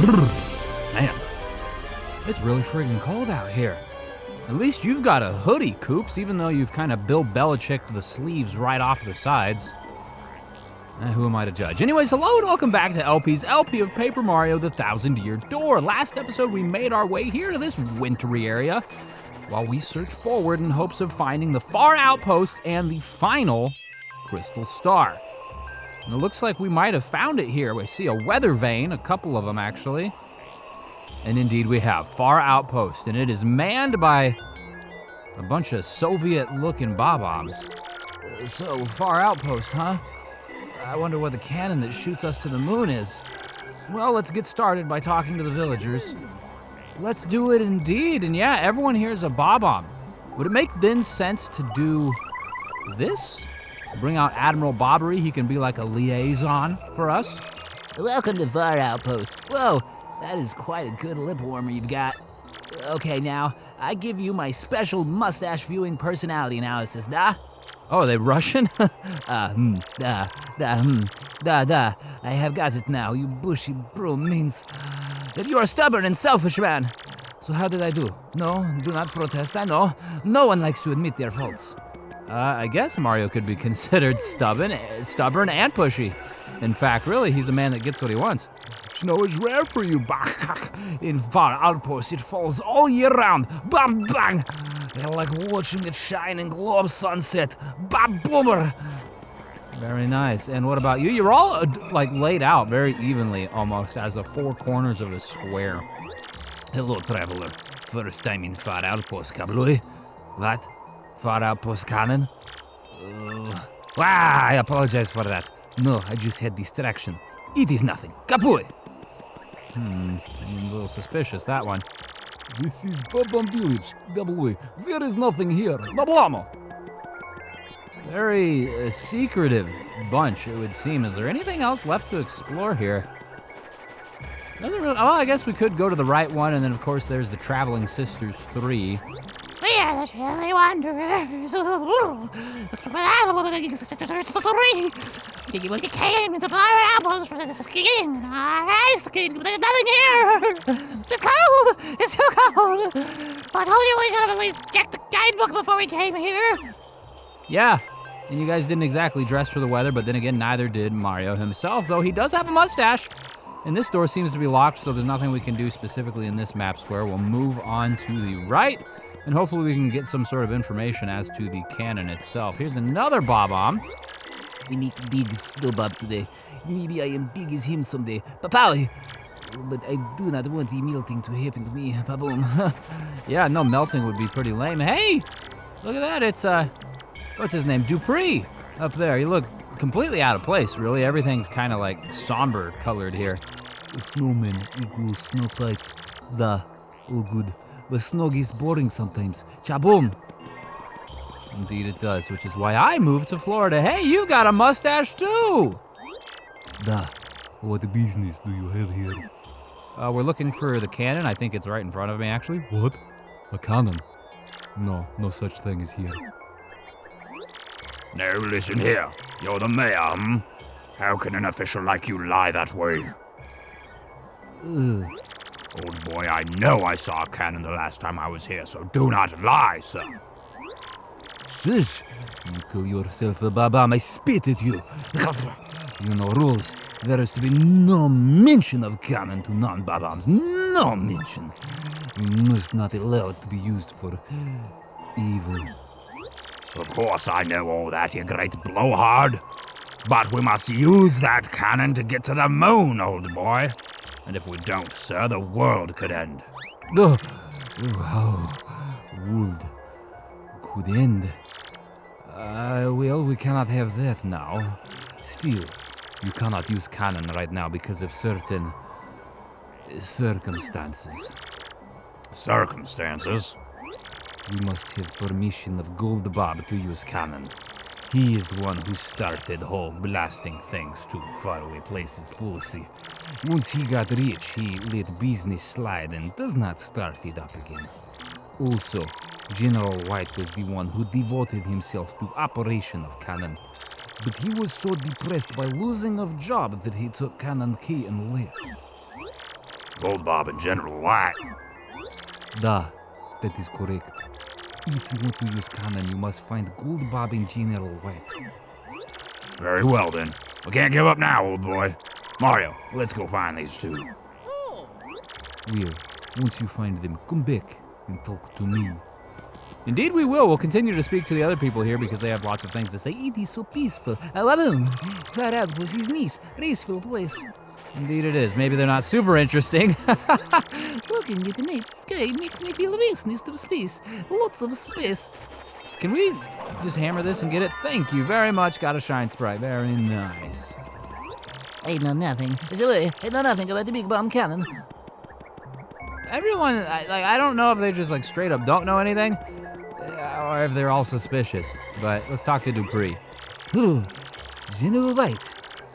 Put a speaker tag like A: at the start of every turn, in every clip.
A: Man, it's really friggin' cold out here. At least you've got a hoodie, Coops, even though you've kind of Bill Belichicked the sleeves right off the sides. Who am I to judge? Anyways, hello and welcome back to LP's LP of Paper Mario: The Thousand-Year Door. Last episode, we made our way here to this wintry area while we search forward in hopes of finding the far outpost and the final crystal star. And it looks like we might have found it here. We see a weather vane, a couple of them actually. And indeed we have, far outpost, and it is manned by a bunch of Soviet-looking bob-ombs. So, far outpost, huh? I wonder what the cannon that shoots us to the moon is. Well, let's get started by talking to the villagers. Let's do it indeed, and yeah, everyone here is a bob-omb. Would it make then sense to do this? Bring out Admiral Bobbery, he can be like a liaison for us.
B: Welcome to Far Outpost. Whoa, that is quite a good lip warmer you've got. Okay, now, I give you my special mustache viewing personality analysis, da?
A: Oh, are they Russian?
B: Da. I have got it now. You bushy broom means that you are a stubborn and selfish man. So how did I do? No, do not protest, I know. No one likes to admit their faults.
A: I guess Mario could be considered stubborn and pushy. In fact, really, he's a man that gets what he wants.
B: Snow is rare for you, Bach. In Far Outpost, it falls all year round. Bam, bang. I like watching it shine and glow of sunset. Bam, boomer.
A: Very nice. And what about you? You're all laid out very evenly, almost, as the four corners of a square.
B: Hello, traveler. First time in Far Outpost, Kablooey. What? Far Outpost cannon? I apologize for that. No, I just had distraction. It is nothing. Kapui!
A: A little suspicious, that one.
B: This is Bob-omb Village, Double A. There is nothing here. Bablamo!
A: Very secretive bunch, it would seem. Is there anything else left to explore here? I guess we could go to the right one, and then, of course, there's the Traveling Sisters 3.
C: We are the Traveling Wanderers. We came to Far Outpost for the skiing, and I skied, but there's nothing here. It's cold. It's too cold. I told you we should have at least checked the guidebook before we came here.
A: Yeah, and you guys didn't exactly dress for the weather, but then again, neither did Mario himself, though he does have a mustache. And this door seems to be locked, so there's nothing we can do specifically in this map square. We'll move on to the right, and hopefully we can get some sort of information as to the cannon itself. Here's another bob-omb.
B: We make big snowbob today. Maybe I am big as him someday. Papawi! But I do not want the melting to happen to me. Baboom.
A: Yeah, no, melting would be pretty lame. Hey! Look at that, it's, what's his name? Dupree up there. You look completely out of place, really. Everything's kind of like somber colored here.
B: Snowmen equals snow fights. All good. But snow gets boring sometimes. Chaboom!
A: Indeed it does, which is why I moved to Florida. Hey, you got a mustache too!
B: What business do you have here?
A: We're looking for the cannon. I think it's right in front of me, actually.
B: What? A cannon? No such thing is here.
D: Now listen here. You're the mayor, How can an official like you lie that way? Old boy, I know I saw a cannon the last time I was here, so do not lie, sir.
B: Shush! You call yourself a babam, I spit at you. You know rules. There is to be no mention of cannon to non-babams. No mention. You must not allow it to be used for evil.
D: Of course I know all that, you great blowhard. But we must use that cannon to get to the moon, old boy. And if we don't, sir, the world could end.
B: How world could end? Well, we cannot have that now. Still, you cannot use cannon right now because of certain circumstances.
D: Circumstances?
B: We must have permission of Goldbob to use cannon. He is the one who started the whole blasting things to faraway places policy. Once he got rich, he let business slide and does not start it up again. Also, General White was the one who devoted himself to operation of cannon. But he was so depressed by losing of job that he took cannon key and left.
D: Goldbob and General White.
B: Da, that is correct. If you want to use cannon, you must find Goldbob and General White.
D: Very well, then. We can't give up now, old boy. Mario, let's go find these two.
B: Well, once you find them, come back and talk to me.
A: Indeed we will. We'll continue to speak to the other people here because they have lots of things to say.
B: It is so peaceful. I love him. Far out was his niece. Peaceful place.
A: Indeed it is. Maybe they're not super interesting.
C: Looking at the night sky makes me feel a vastness of space. Lots of space.
A: Can we just hammer this and get it? Thank you very much. Got a shine sprite. Very nice.
C: I know nothing. I know nothing about the big bomb cannon.
A: Everyone, I don't know if they just like straight up don't know anything, or if they're all suspicious. But let's talk to Dupree.
B: Oh, General White.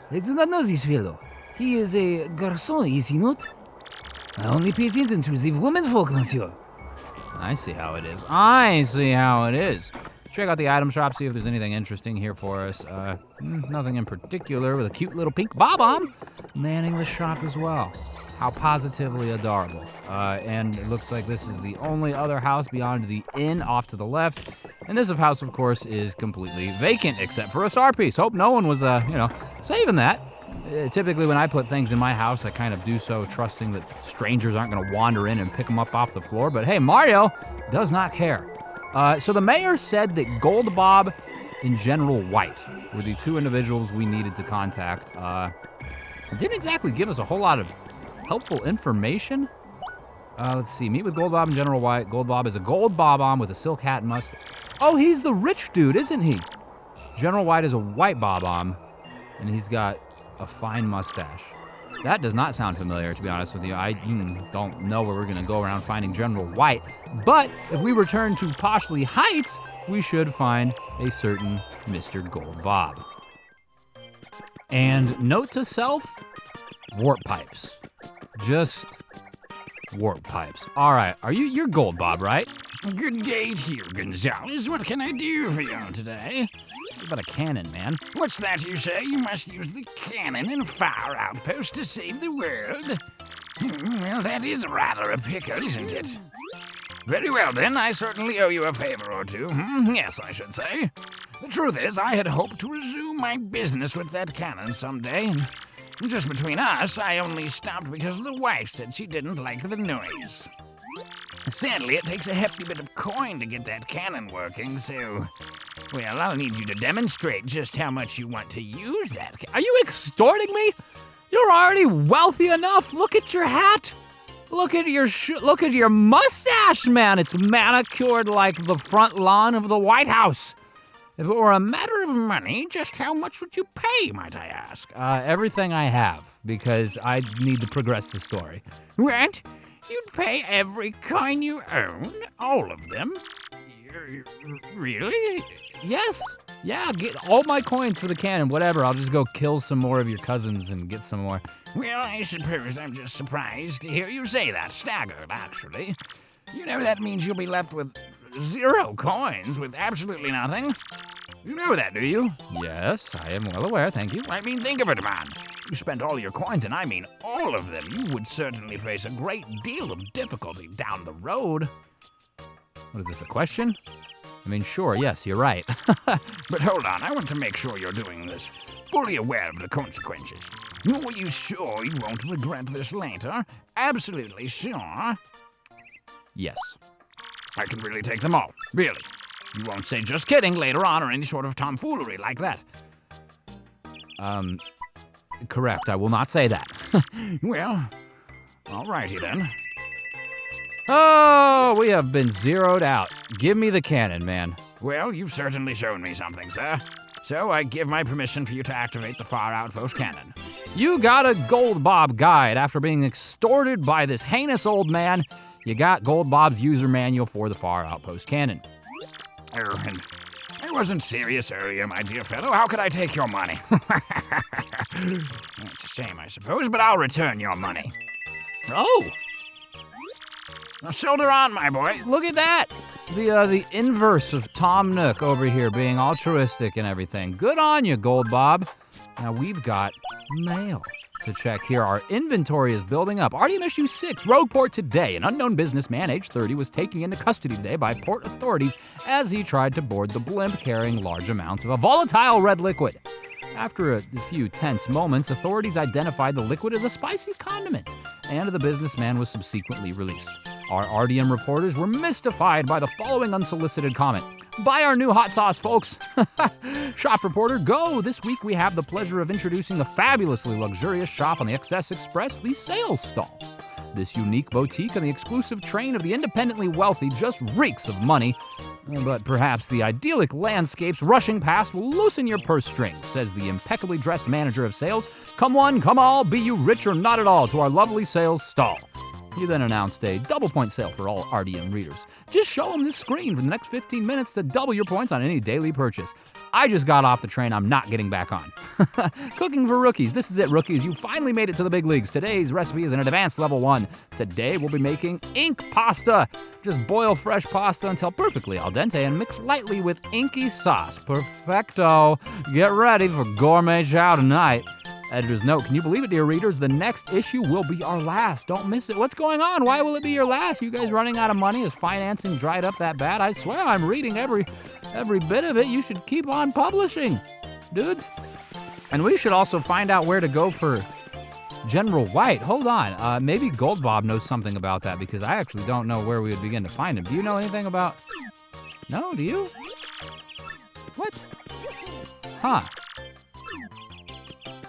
B: I do not know this fellow. He is a garçon, is he not? I only pay attention to the womenfolk, monsieur.
A: I see how it is. I see how it is. Let's check out the item shop, see if there's anything interesting here for us. Nothing in particular, with a cute little pink bob-omb manning the shop as well. How positively adorable. And it looks like this is the only other house beyond the inn off to the left. And this house, of course, is completely vacant except for a star piece. Hope no one was, saving that. Typically, when I put things in my house, I kind of do so trusting that strangers aren't going to wander in and pick them up off the floor. But hey, Mario does not care. So the mayor said that Goldbob and General White were the two individuals we needed to contact. It didn't exactly give us a whole lot of helpful information. Let's see. Meet with Goldbob and General White. Goldbob is a gold bob-omb with a silk hat and mustache. Oh, he's the rich dude, isn't he? General White is a white bob-omb, and he's got a fine mustache. That does not sound familiar, to be honest with you. I don't know where we're going to go around finding General White. But if we return to Poshley Heights, we should find a certain Mr. Goldbob. And note to self, warp pipes. Just warp pipes. All right, you're Goldbob, right?
D: Good day to you, Gonzalez. What can I do for you today?
A: What about a cannon, man?
D: What's that you say? You must use the cannon and fire outpost to save the world? Well, that is rather a pickle, isn't it? Very well, then. I certainly owe you a favor or two. Yes, I should say. The truth is, I had hoped to resume my business with that cannon someday, and just between us, I only stopped because the wife said she didn't like the noise. Sadly, it takes a hefty bit of coin to get that cannon working, so... Well, I'll need you to demonstrate just how much you want to use that.
A: Are you extorting me? You're already wealthy enough. Look at your hat. Look at your mustache, man. It's manicured like the front lawn of the White House. If it were a matter of money, just how much would you pay, might I ask? Everything I have, because I need to progress the story.
D: What? You'd pay every coin you own? All of them? Really?
A: Yes. Yeah, get all my coins for the cannon, whatever. I'll just go kill some more of your cousins and get some more.
D: Well, I suppose I'm just surprised to hear you say that. Staggered, actually. You know that means you'll be left with 0 coins, with absolutely nothing. You know that, do you?
A: Yes, I am well aware, thank you.
D: I mean, think of it, man. You spent all your coins, and I mean all of them. You would certainly face a great deal of difficulty down the road.
A: What is this, a question? I mean, sure, yes, you're right.
D: But hold on, I want to make sure you're doing this, fully aware of the consequences. Are you sure you won't regret this later? Absolutely sure?
A: Yes.
D: I can really take them all, really. You won't say just kidding later on or any sort of tomfoolery like that.
A: Correct, I will not say that.
D: Well, alrighty then.
A: Oh, we have been zeroed out. Give me the cannon, man.
D: Well, you've certainly shown me something, sir. So I give my permission for you to activate the fire outpost cannon.
A: You got a Goldbob guide. After being extorted by this heinous old man, you got Goldbob's user manual for the fire outpost cannon.
D: Oh, and I wasn't serious earlier, my dear fellow. How could I take your money? It's a shame, I suppose, but I'll return your money.
A: Oh!
D: Now, shoulder on, my boy.
A: Look at that! The inverse of Tom Nook over here being altruistic and everything. Good on you, Goldbob. Now we've got mail. to check here. Our inventory is building up. RDM issue 6, Rogueport today. An unknown businessman, age 30, was taken into custody today by port authorities as he tried to board the blimp carrying large amounts of a volatile red liquid. After a few tense moments, authorities identified the liquid as a spicy condiment, and the businessman was subsequently released. Our RDM reporters were mystified by the following unsolicited comment. Buy our new hot sauce, folks. Shop reporter, go. This week we have the pleasure of introducing the fabulously luxurious shop on the XS Express, the Sales Stall. This unique boutique on the exclusive train of the independently wealthy just reeks of money. But perhaps the idyllic landscapes rushing past will loosen your purse strings, says the impeccably dressed manager of sales. Come one, come all, be you rich or not at all, to our lovely sales stall. He then announced a double point sale for all RDM readers. Just show them this screen for the next 15 minutes to double your points on any daily purchase. I just got off the train. I'm not getting back on. Cooking for rookies. This is it, rookies. You finally made it to the big leagues. Today's recipe is an advanced level 1. Today we'll be making ink pasta. Just boil fresh pasta until perfectly al dente and mix lightly with inky sauce. Perfecto. Get ready for gourmet chow tonight. Editor's note, can you believe it, dear readers? The next issue will be our last. Don't miss it. What's going on? Why will it be your last? You guys running out of money? Is financing dried up that bad? I swear I'm reading every bit of it. You should keep on publishing, dudes. And we should also find out where to go for General White. Hold on. Maybe Goldbob knows something about that because I actually don't know where we would begin to find him. Do you know anything about... No, do you? What? Huh.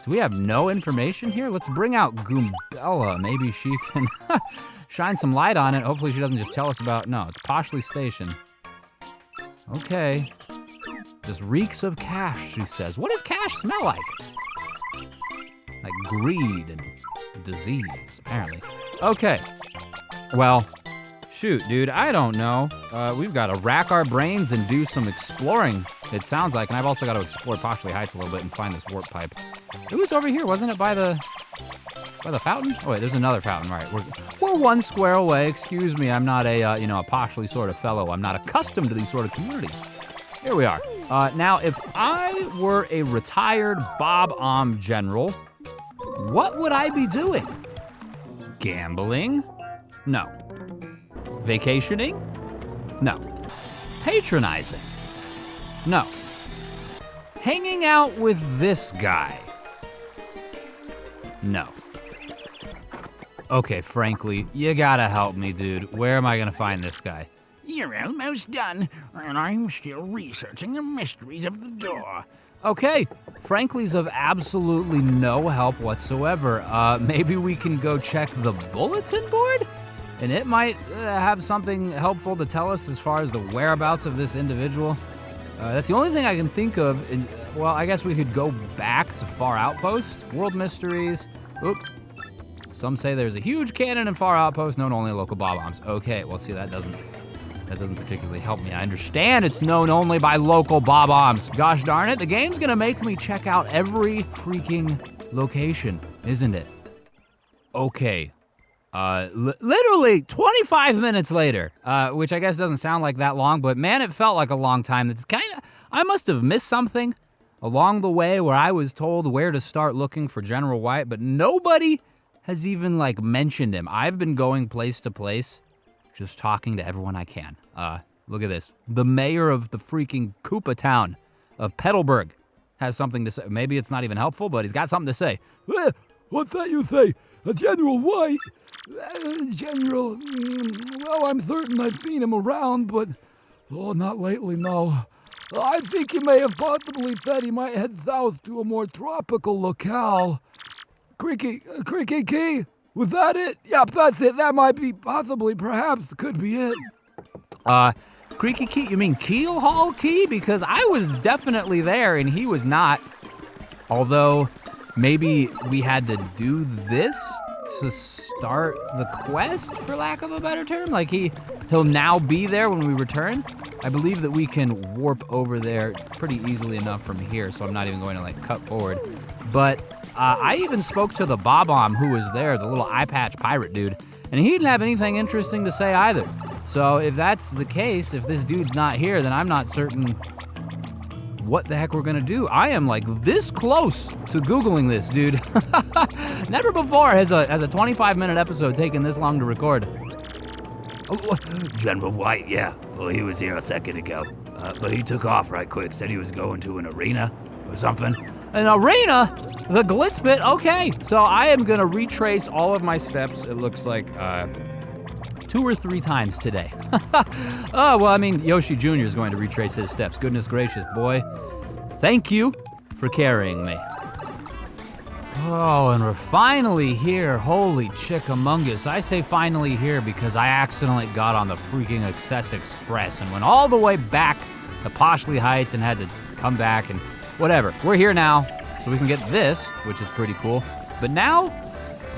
A: So we have no information here? Let's bring out Goombella. Maybe she can shine some light on it. Hopefully she doesn't just tell us about... No, it's Poshley Station. Okay. Just reeks of cash, she says. What does cash smell like? Like greed and disease, apparently. Okay. Well, shoot, dude, I don't know. We've got to rack our brains and do some exploring, it sounds like. And I've also got to explore Poshley Heights a little bit and find this warp pipe. It was over here, wasn't it, by the fountain? Oh, wait, there's another fountain. All right, we're one square away. Excuse me, I'm not a Poshley sort of fellow. I'm not accustomed to these sort of communities. Here we are. Now, if I were a retired Bob General, what would I be doing? Gambling? No. Vacationing? No. Patronizing? No. Hanging out with this guy? No. Okay, frankly, you gotta help me, dude. Where am I gonna find this guy?
D: You're almost done, and I'm still researching the mysteries of the door.
A: Okay, Frankly's of absolutely no help whatsoever. Maybe we can go check the bulletin board? And it might have something helpful to tell us as far as the whereabouts of this individual. That's the only thing I can think of. Well, I guess we could go back to Far Outpost, World Mysteries. Oop. Some say there's a huge cannon in Far Outpost known only to local Bob-ombs. Okay, well, see, that doesn't particularly help me. I understand it's known only by local Bob-ombs. Gosh darn it, the game's gonna make me check out every freaking location, isn't it? Okay. Literally 25 minutes later, which I guess doesn't sound like that long, but man, it felt like a long time. It's I must have missed something along the way where I was told where to start looking for General White, but nobody has even mentioned him. I've been going place to place, just talking to everyone I can. Look at this. The mayor of the freaking Koopa town of Petalburg has something to say. Maybe it's not even helpful, but he's got something to say.
E: What's that you say? General White? General, well, I'm certain I've seen him around, but, not lately, no. I think he may have possibly said he might head south to a more tropical locale. Creaky Key? Was that it? Yep, that's it. That might be, perhaps, could be it.
A: Creaky Key, you mean Keel Hall Key? Because I was definitely there and he was not. Although, maybe we had to do this to start the quest, for lack of a better term? He'll now be there when we return? I believe that we can warp over there pretty easily enough from here, so I'm not even going to cut forward. But I even spoke to the Bob-omb who was there, the little eye patch pirate dude, and he didn't have anything interesting to say either. So if that's the case, if this dude's not here, then I'm not certain what the heck we're gonna do. I am like this close to Googling this, dude. Never before has a 25-minute episode taken this long to record.
B: Oh, General White, yeah. Well, he was here a second ago. But he took off right quick, said he was going to an arena or something.
A: An arena? The Glitz Pit? Okay, so I am gonna retrace all of my steps, it looks like 2 or 3 times today. Oh, well, I mean, Yoshi Jr. is going to retrace his steps. Goodness gracious, boy. Thank you for carrying me. Oh, and we're finally here. Holy chickamungus. I say finally here because I accidentally got on the freaking Access Express and went all the way back to Poshley Heights and had to come back and whatever. We're here now, so we can get this, which is pretty cool. But now,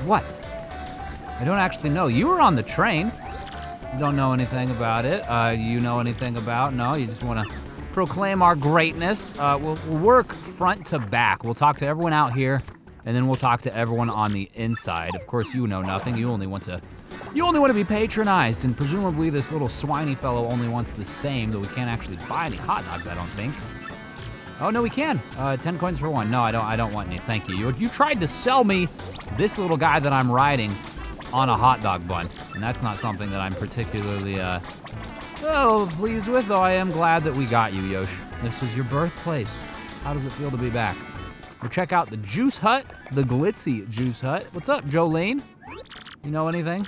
A: what? I don't actually know. You were on the train. You don't know anything about it. You know anything about? No, you just want to proclaim our greatness. We'll work front to back. We'll talk to everyone out here, and then we'll talk to everyone on the inside. Of course, you know nothing. You only want to be patronized, and presumably this little swiney fellow only wants the same, though we can't actually buy any hot dogs, I don't think. Oh, no, we can. 10 coins for 1. No, I don't want any. Thank you. You tried to sell me this little guy that I'm riding on a hot dog bun, and that's not something that I'm particularly pleased with, though I am glad that we got you, Yosh. This is your birthplace. How does it feel to be back? We'll check out the Juice Hut, the glitzy Juice Hut. What's up, Jolene? You know anything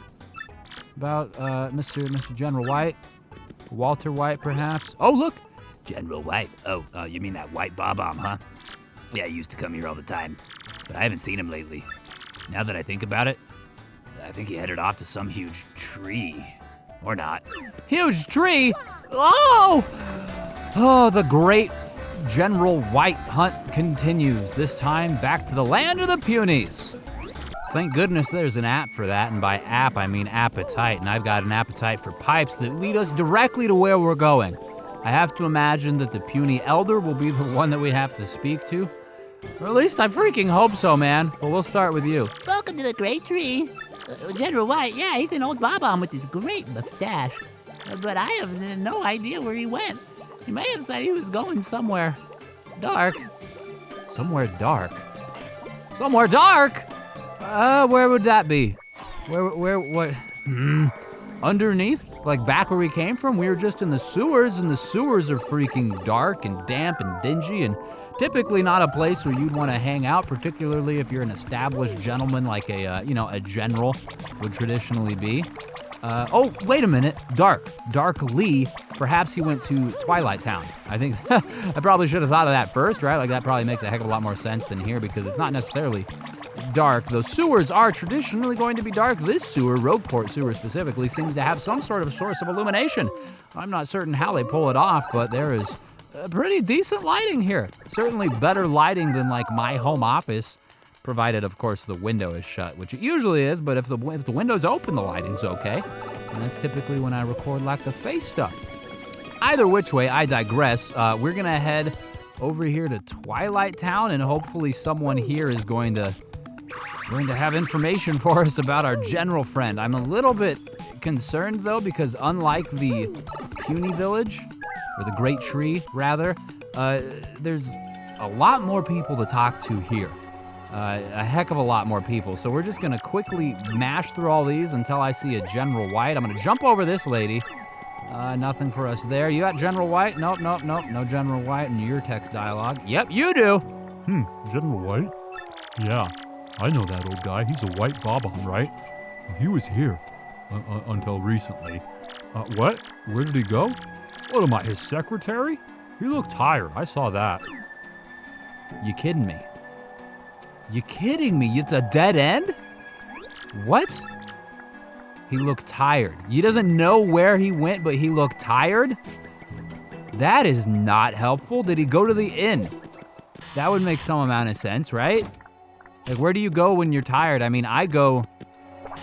A: about Mr. General White? Walter White, perhaps? Oh, look!
B: General White? Oh, you mean that white bob-omb, huh? Yeah, he used to come here all the time, but I haven't seen him lately. Now that I think about it, I think he headed off to some huge tree. Or not.
A: Huge tree? Oh! Oh, the great General White hunt continues, this time back to the land of the Punies. Thank goodness there's an app for that, and by app I mean appetite, and I've got an appetite for pipes that lead us directly to where we're going. I have to imagine that the puny elder will be the one that we have to speak to. Or at least I freaking hope so, man. But we'll start with you.
C: Welcome to the great tree. General White, yeah, he's an old bob-omb with his great mustache. But I have no idea where he went. He may have said he was going somewhere dark.
A: Somewhere dark? Somewhere dark? Where would that be? What? Underneath? Like back where we came from? We were just in the sewers, and the sewers are freaking dark and damp and dingy, and typically not a place where you'd want to hang out, particularly if you're an established gentleman like a general would traditionally be. Oh, wait a minute. Dark Lee. Perhaps he went to Twilight Town. I think I probably should have thought of that first, right? Like that probably makes a heck of a lot more sense than here because it's not necessarily dark. Those sewers are traditionally going to be dark. This sewer, Rogueport sewer specifically, seems to have some sort of source of illumination. I'm not certain how they pull it off, but there is pretty decent lighting here. Certainly better lighting than like my home office, provided of course the window is shut, which it usually is, but if the window's open, the lighting's okay. And that's typically when I record like the face stuff. Either which way, I digress. We're gonna head over here to Twilight Town, and hopefully someone here is going to have information for us about our general friend. I'm a little bit concerned though, because unlike the puny village, or the Great Tree, rather, there's a lot more people to talk to here. A heck of a lot more people. So we're just gonna quickly mash through all these until I see a General White. I'm gonna jump over this lady. Nothing for us there. You got General White? Nope. No General White in your text dialogue. Yep, you do.
E: General White? Yeah, I know that old guy. He's a white bob-omb, right? He was here until recently. What? Where did he go? What am I, his secretary? He looked tired. I saw that.
A: You kidding me? You kidding me? It's a dead end? What? He looked tired. He doesn't know where he went, but he looked tired? That is not helpful. Did he go to the inn? That would make some amount of sense, right? Like, where do you go when you're tired? I mean, I go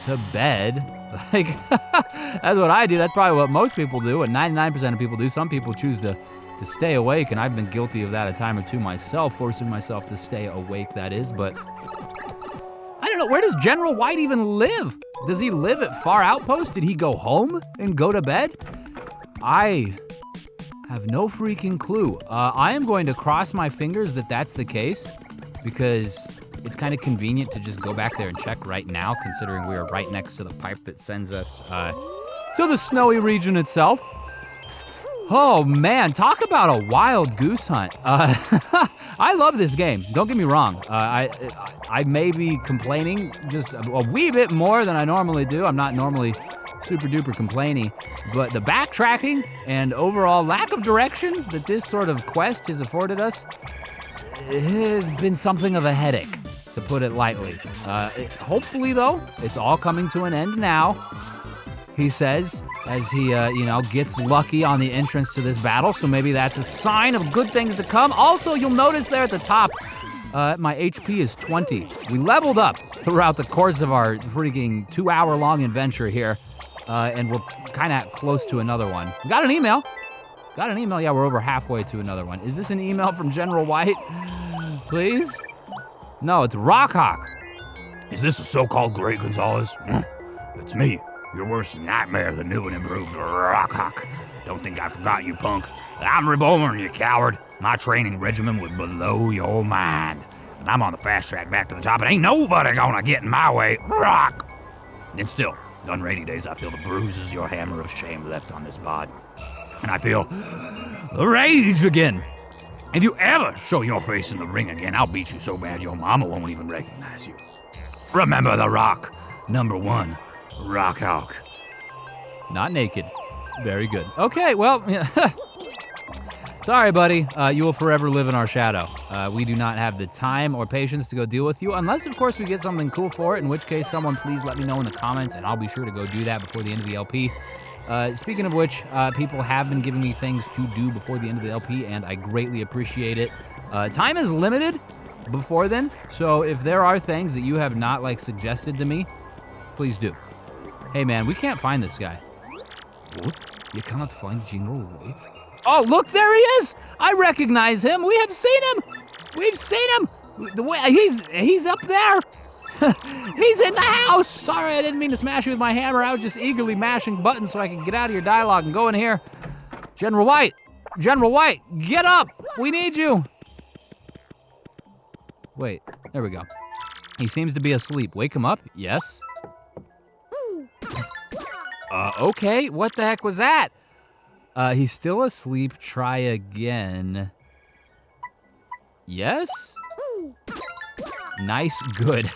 A: to bed. Like, that's what I do. That's probably what most people do, what 99% of people do. Some people choose to stay awake, and I've been guilty of that a time or two myself, forcing myself to stay awake, that is, but I don't know, where does General White even live? Does he live at Far Outpost? Did he go home and go to bed? I Have no freaking clue. I am going to cross my fingers that that's the case, because it's kind of convenient to just go back there and check right now, considering we are right next to the pipe that sends us to the snowy region itself. Oh man, talk about a wild goose hunt. I love this game, don't get me wrong. I may be complaining just a wee bit more than I normally do. I'm not normally super duper complaining, but the backtracking and overall lack of direction that this sort of quest has afforded us has been something of a headache, to put it lightly. Hopefully though, it's all coming to an end now, he says, as he gets lucky on the entrance to this battle, so maybe that's a sign of good things to come. Also, you'll notice there at the top, my HP is 20. We leveled up throughout the course of our freaking 2-hour-long adventure here, and we're kind of close to another one. We got an email. Yeah, we're over halfway to another one. Is this an email from General White? Please? No, it's Rockhawk.
D: Is this a so-called Great Gonzalez? It's me, your worst nightmare, the new and improved Rockhawk. Don't think I forgot you, punk. I'm reborn, you coward. My training regimen would blow your mind. And I'm on the fast track back to the top, and ain't nobody gonna get in my way. Rock! And still, on rainy days, I feel the bruises your hammer of shame left on this bod. And I feel the rage again. If you ever show your face in the ring again, I'll beat you so bad your mama won't even recognize you. Remember the Rock, #1, Rockhawk.
A: Not naked. Very good. Okay, well, sorry, buddy. You will forever live in our shadow. We do not have the time or patience to go deal with you, unless, of course, we get something cool for it, in which case someone please let me know in the comments, and I'll be sure to go do that before the end of the LP. Speaking of which, people have been giving me things to do before the end of the LP, and I greatly appreciate it. Time is limited before then, so if there are things that you have not, suggested to me, please do. Hey, man, we can't find this guy.
B: What? You cannot find General White?
A: Oh, look, there he is! I recognize him! We have seen him! We've seen him! The way he's up there! He's in the house! Sorry, I didn't mean to smash you with my hammer. I was just eagerly mashing buttons so I could get out of your dialogue and go in here. General White! General White, get up! We need you! Wait, there we go. He seems to be asleep. Wake him up? Yes. Okay, what the heck was that? He's still asleep. Try again. Yes? Nice, good.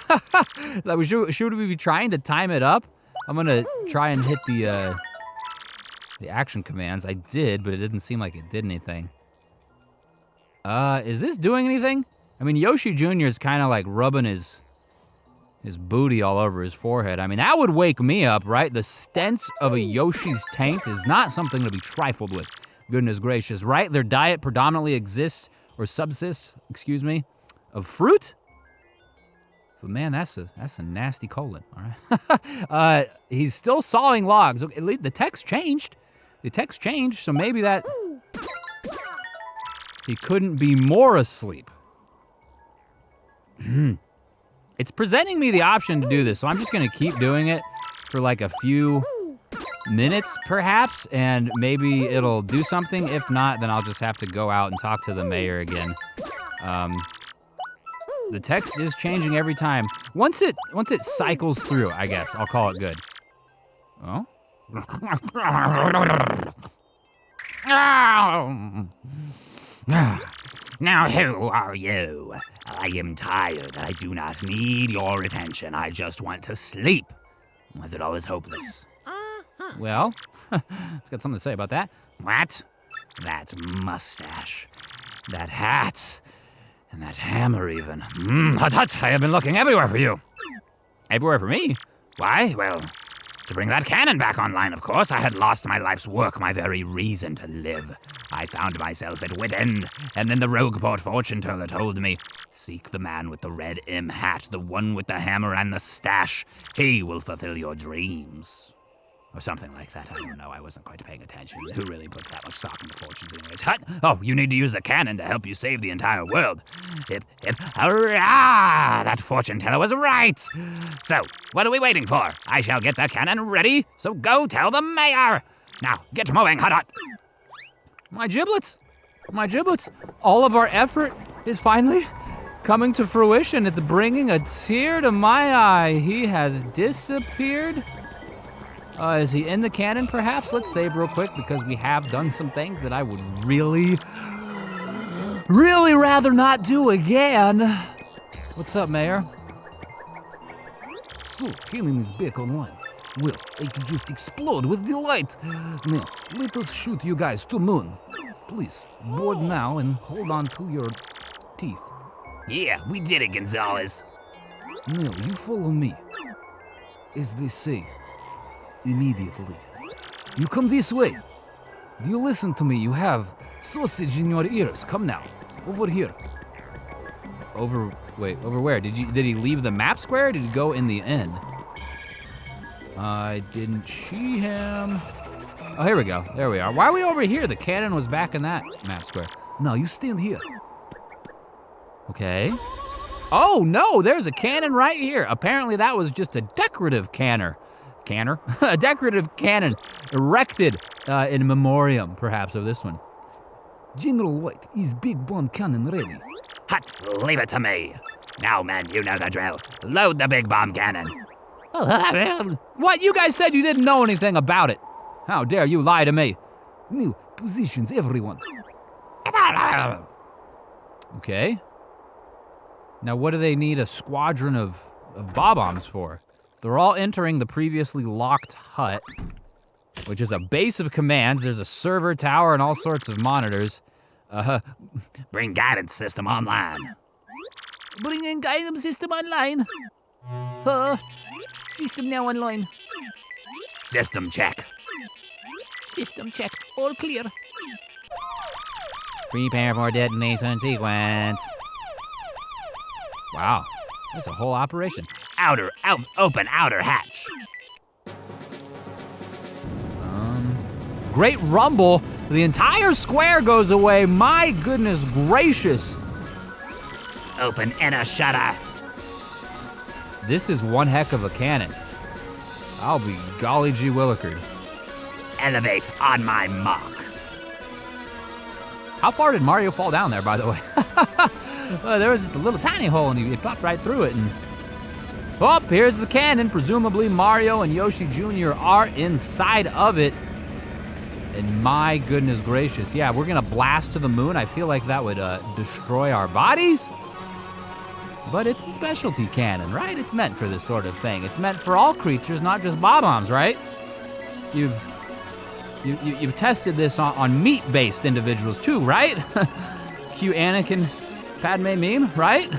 A: Should we be trying to time it up? I'm gonna try and hit the action commands. I did, but it didn't seem like it did anything. Is this doing anything? I mean, Yoshi Jr. is kind of like rubbing his booty all over his forehead. I mean, that would wake me up, right? The stench of a Yoshi's taint is not something to be trifled with. Goodness gracious, right? Their diet predominantly exists, or subsists, of fruit? But man, that's a nasty colon, all right? He's still sawing logs. At least the text changed. So maybe that... He couldn't be more asleep. It's presenting me the option to do this, so I'm just gonna keep doing it for a few minutes, perhaps, and maybe it'll do something. If not, then I'll just have to go out and talk to the mayor again. The text is changing every time. Once it cycles through, I guess, I'll call it good. Oh?
D: Now who are you? I am tired. I do not need your attention. I just want to sleep. Was it always hopeless?
A: Well, I've got something to say about that.
D: What? That mustache. That hat. And that hammer even. Hut, I have been looking everywhere for you.
A: Everywhere for me?
D: Why? Well, to bring that cannon back online, of course. I had lost my life's work, my very reason to live. I found myself at wit end, and then the rogue-port fortune teller told me, seek the man with the red M hat, the one with the hammer and the stash. He will fulfill your dreams. Or something like that. I don't know. I wasn't quite paying attention. Who really puts that much stock into fortunes anyways? Hut! Oh, you need to use the cannon to help you save the entire world. Hurrah! That fortune teller was right. So, what are we waiting for? I shall get the cannon ready, so go tell the mayor. Now, get moving, Hut!
A: My giblets! My giblets! All of our effort is finally coming to fruition. It's bringing a tear to my eye. He has disappeared. Is he in the cannon, perhaps? Let's save real quick because we have done some things that I would really rather not do again. What's up, Mayor?
B: So, cannon is back online. Well, I could just explode with delight. Now, let us shoot you guys to moon. Please, board now and hold on to your teeth.
D: Yeah, we did it, Gonzalez.
B: Now, you follow me. As they say, immediately. You come this way. Do you listen to me? You have sausage in your ears. Come now. Over here.
A: Over where? Did he leave the map square or did he go in the inn? I didn't see him. Oh, here we go. There we are. Why are we over here? The cannon was back in that map square.
B: Now, you stand here.
A: Okay. Oh, no, there's a cannon right here. Apparently that was just a decorative canner. A decorative cannon erected in memoriam, perhaps, of this one.
B: General White, is big bomb cannon ready?
D: Hut, leave it to me. Now, men, you know the drill. Load the big bomb cannon.
A: What? You guys said you didn't know anything about it. How dare you lie to me?
B: New positions, everyone.
A: Okay. Now, what do they need a squadron of bob-ombs for? They're all entering the previously locked hut, which is a base of commands. There's a server tower and all sorts of monitors.
D: Bring guidance system online.
C: Bringing guidance system online. System now online.
D: System check.
C: System check. All clear.
A: Prepare for detonation sequence. Wow, that's a whole operation.
D: Open outer hatch.
A: Great rumble. The entire square goes away. My goodness gracious.
D: Open inner shutter.
A: This is one heck of a cannon. I'll be golly gee willikers.
D: Elevate on my mark.
A: How far did Mario fall down there, by the way? There was just a little tiny hole and he popped right through it. And oh, here's the cannon. Presumably Mario and Yoshi Jr. are inside of it. And my goodness gracious, yeah, we're gonna blast to the moon. I feel like that would destroy our bodies. But it's a specialty cannon, right? It's meant for this sort of thing. It's meant for all creatures, not just bob-ombs, right? You've tested this on meat-based individuals too, right? Cute Anakin Padme meme, right?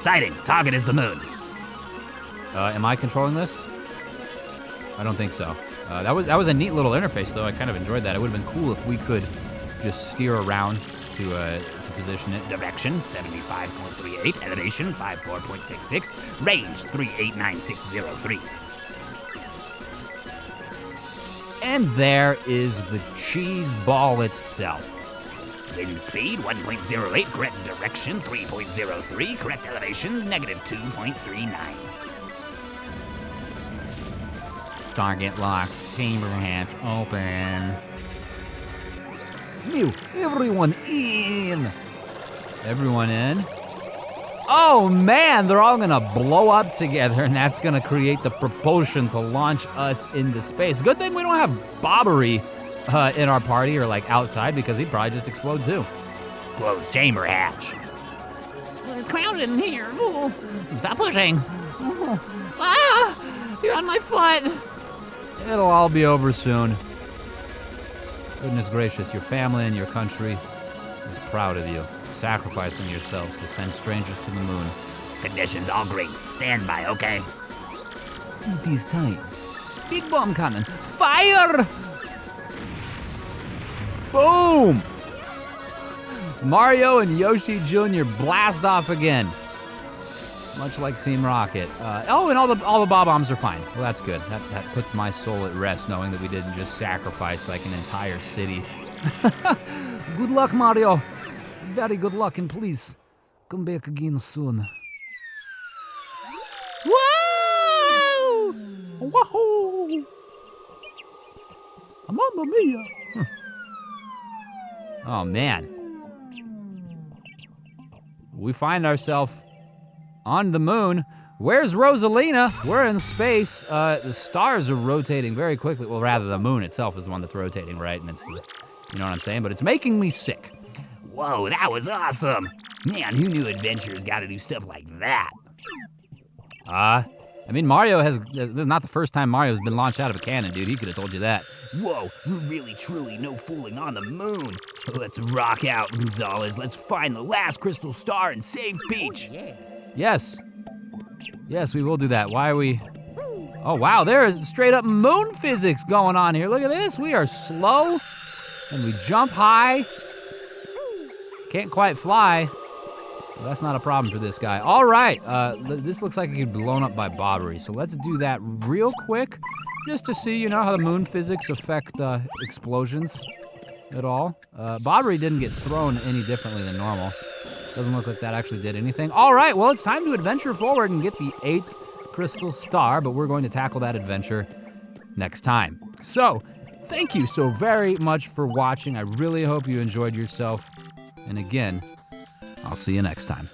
D: Sighting, target is the moon.
A: Am I controlling this? I don't think so. That was a neat little interface, though. I kind of enjoyed that. It would have been cool if we could just steer around to position it.
D: Direction 75.38, elevation 54.66, range 389,603.
A: And there is the cheese ball itself.
D: Wind speed 1.08, correct direction 3.03, correct elevation -2.39.
A: Target locked, chamber hatch open.
B: New, everyone in.
A: Everyone in? Oh man, they're all gonna blow up together and that's gonna create the propulsion to launch us into space. Good thing we don't have Bobbery in our party or like outside because he'd probably just explode too.
D: Close chamber hatch.
C: It's crowded in here. Ooh. Stop pushing. Ooh. Ah! You're on my foot.
A: It'll all be over soon. Goodness gracious, your family and your country is proud of you, sacrificing yourselves to send strangers to the moon.
D: Conditions all green. Stand by, okay?
B: It is time.
C: Big bomb cannon. Fire!
A: Boom! Mario and Yoshi Jr. blast off again. Much like Team Rocket. And all the bob-ombs are fine. Well, that's good. That puts my soul at rest, knowing that we didn't just sacrifice like an entire city.
B: Good luck, Mario. Very good luck, and please, come back again soon.
C: Whoa! Wahoo!
B: Mamma mia!
A: Oh, man. We find ourselves on the moon. Where's Rosalina? We're in space. The stars are rotating very quickly. Well, rather, the moon itself is the one that's rotating, right? And it's, you know what I'm saying? But it's making me sick.
B: Whoa, that was awesome. Man, who knew adventurers got to do stuff like that?
A: I mean, Mario this is not the first time Mario's been launched out of a cannon, dude. He could have told you that.
B: Whoa, we're really, truly no fooling on the moon. Let's rock out, Gonzalez. Let's find the last crystal star and save Peach.
A: Yes. Yes, we will do that. Why are we... Oh, wow, there is straight up moon physics going on here. Look at this. We are slow, and we jump high. Can't quite fly. Well, that's not a problem for this guy. All right, this looks like it could be blown up by Bobbery, so let's do that real quick, just to see, you know, how the moon physics affect explosions at all. Bobbery didn't get thrown any differently than normal. Doesn't look like that actually did anything. All right, well, it's time to adventure forward and get the 8th crystal star, but we're going to tackle that adventure next time. So, thank you so very much for watching. I really hope you enjoyed yourself. And again, I'll see you next time.